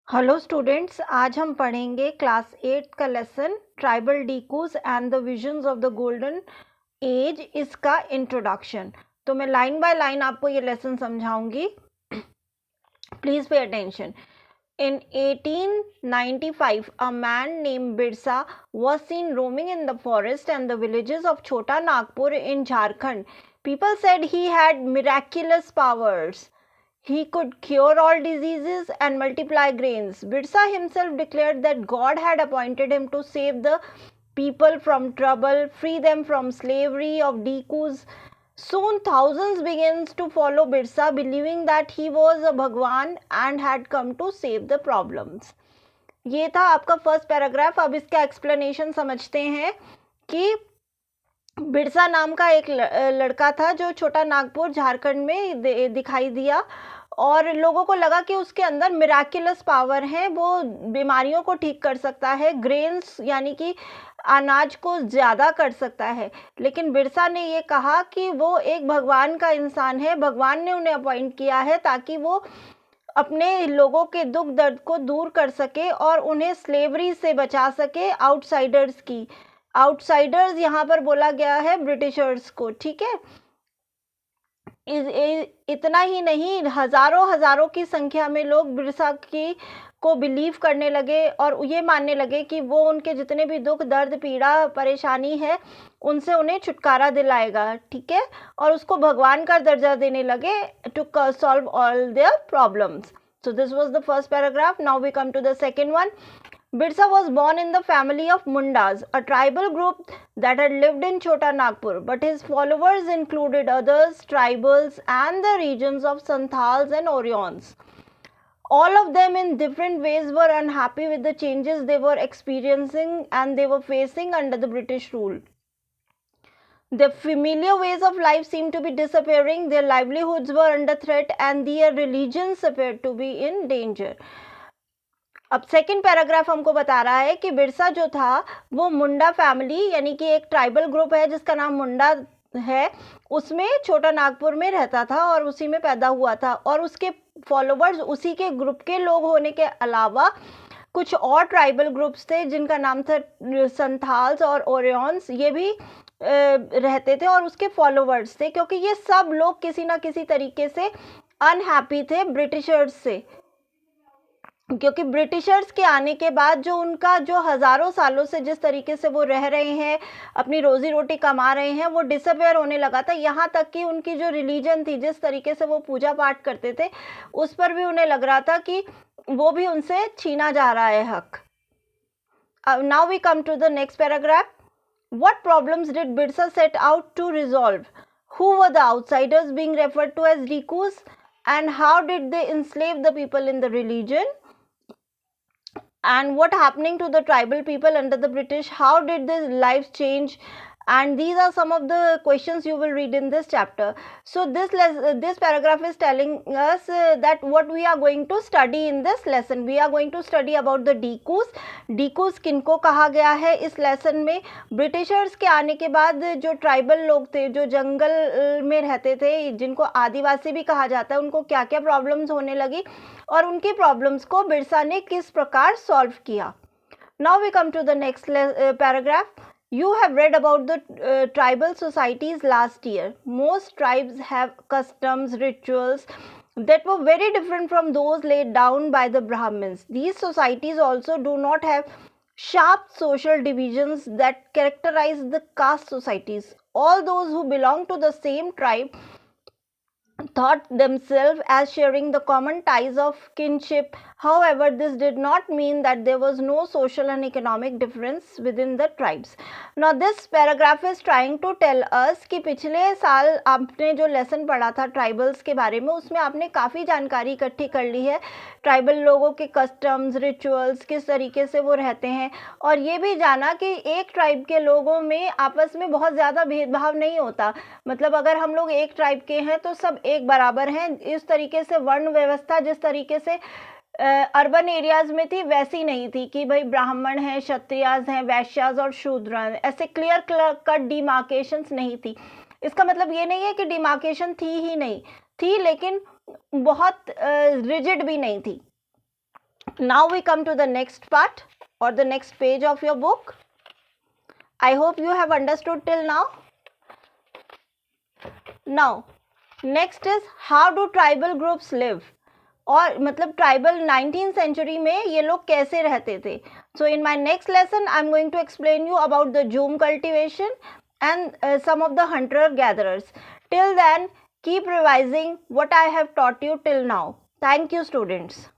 Hello students, आज हम पढ़ेंगे क्लास 8 का lesson tribal decoys and the visions of the golden age, इसका इंट्रोडक्शन। तो मैं लाइन बाय लाइन आपको ये लेसन समझाऊंगी। Please pay attention. In 1895, a man named Birsa was seen roaming in the forest and the villages of Chota Nagpur in Jharkhand. People said he had miraculous powers. He could cure all diseases and multiply grains. Birsa himself declared that God had appointed him to save the people from trouble, free them from slavery of Dikus. Soon thousands began to follow Birsa, believing that he was a Bhagwan and had come to save the problems. ये था आपका first paragraph. अब इसका explanation समझते हैं कि बिरसा नाम का एक लड़का था जो छोटा नागपुर झारखंड में दिखाई दिया और लोगों को लगा कि उसके अंदर मिराकुलस पावर है, वो बीमारियों को ठीक कर सकता है, ग्रेन्स यानी कि अनाज को ज़्यादा कर सकता है। लेकिन बिरसा ने ये कहा कि वो एक भगवान का इंसान है, भगवान ने उन्हें अपॉइंट किया है ताकि वो अपने लोगों के दुख दर्द को दूर कर सके और उन्हें स्लेवरी से बचा सके, आउटसाइडर्स की। आउटसाइडर्स यहाँ पर बोला गया है ब्रिटिशर्स को, ठीक है। इतना ही नहीं, हजारों की संख्या में लोग बिरसा की को बिलीव करने लगे और ये मानने लगे कि वो उनके जितने भी दुख दर्द पीड़ा परेशानी है उनसे उन्हें छुटकारा दिलाएगा, ठीक है। और उसको भगवान का दर्जा देने लगे to solve all their problems. So this was the first paragraph. Now we come to the second one. Birsa was born in the family of Mundas, a tribal group that had lived in Chota Nagpur, but his followers included others, tribals, and the regions of Santhals and Orions. All of them in different ways were unhappy with the changes they were experiencing and they were facing under the British rule. Their familiar ways of life seemed to be disappearing, their livelihoods were under threat, and their religions appeared to be in danger. अब second paragraph हमको बता रहा है कि बिरसा जो था वो मुंडा family यानी कि एक ट्राइबल ग्रुप है जिसका नाम मुंडा है, उसमें छोटा नागपुर में रहता था और उसी में पैदा हुआ था। और उसके फॉलोवर्स उसी के ग्रुप के लोग होने के अलावा कुछ और ट्राइबल ग्रुप्स थे जिनका नाम था संथाल्स और ओरियंस, ये भी रहते थे और उसके फॉलोवर्स थे, क्योंकि ये सब लोग किसी ना किसी तरीके से अनहैप्पी थे ब्रिटिशर्स से। क्योंकि ब्रिटिशर्स के आने के बाद जो उनका जो हज़ारों सालों से जिस तरीके से वो रह रहे हैं, अपनी रोजी रोटी कमा रहे हैं, वो डिसअपेयर होने लगा था। यहाँ तक कि उनकी जो रिलीजन थी, जिस तरीके से वो पूजा पाठ करते थे, उस पर भी उन्हें लग रहा था कि वो भी उनसे छीना जा रहा है हक। Now we come to the next paragraph. What problems did Birsa set out to resolve? Who were the outsiders being referred to as Rikus? And how did they enslave the people in the religion? And what happening to the tribal people under the British? How did their lives change? And these are some of the questions you will read in this chapter. So this paragraph is telling us that what we are going to study in this lesson. We are going to study about the Dikus. Dikus किनको कहा गया है इस lesson में? Britishers के आने के बाद जो ट्राइबल लोग थे, जो जंगल में रहते थे, जिनको आदिवासी भी कहा जाता है, उनको क्या क्या प्रॉब्लम्स होने लगी और उनकी प्रॉब्लम्स को बिरसा ने किस प्रकार सॉल्व किया। Now we come to the next paragraph. You have read about the tribal societies last year. Most tribes have customs, rituals that were very different from those laid down by the Brahmins. These societies also do not have sharp social divisions that characterize the caste societies. All those who belong to the same tribe thought themselves as sharing the common ties of kinship. However, this did not mean that there was no social and economic difference within the tribes. Now this paragraph is trying to tell us कि पिछले साल आपने जो lesson पढ़ा था tribals के बारे में, उसमें आपने काफ़ी जानकारी इकट्ठी कर ली है, ट्राइबल लोगों के कस्टम्स, रिचुअल्स, किस तरीके से वो रहते हैं, और ये भी जाना कि एक ट्राइब के लोगों में आपस में बहुत ज़्यादा भेदभाव नहीं होता। मतलब अगर हम लोग एक ट्राइब के हैं तो सब एक बराबर हैं। इस तरीके से वर्ण व्यवस्था जिस तरीके से अर्बन एरियाज में थी वैसी नहीं थी कि भाई ब्राह्मण हैं, क्षत्रियाज हैं, वैश्याज और शूद्र हैं, ऐसे क्लियर कट डिमार्केशंस नहीं थी। इसका मतलब ये नहीं है कि डिमार्केशन थी ही नहीं, थी, लेकिन बहुत रिजिड भी नहीं थी। Now we come to the next part or the next page of your book. I hope you have understood till now. Now, next is how do tribal groups live? और मतलब ट्राइबल 19th सेंचुरी में ये लोग कैसे रहते थे. So in my next lesson I am going to explain you about the Jhum cultivation and some of the hunter gatherers. Till then, keep revising what I have taught you till now. Thank you, students.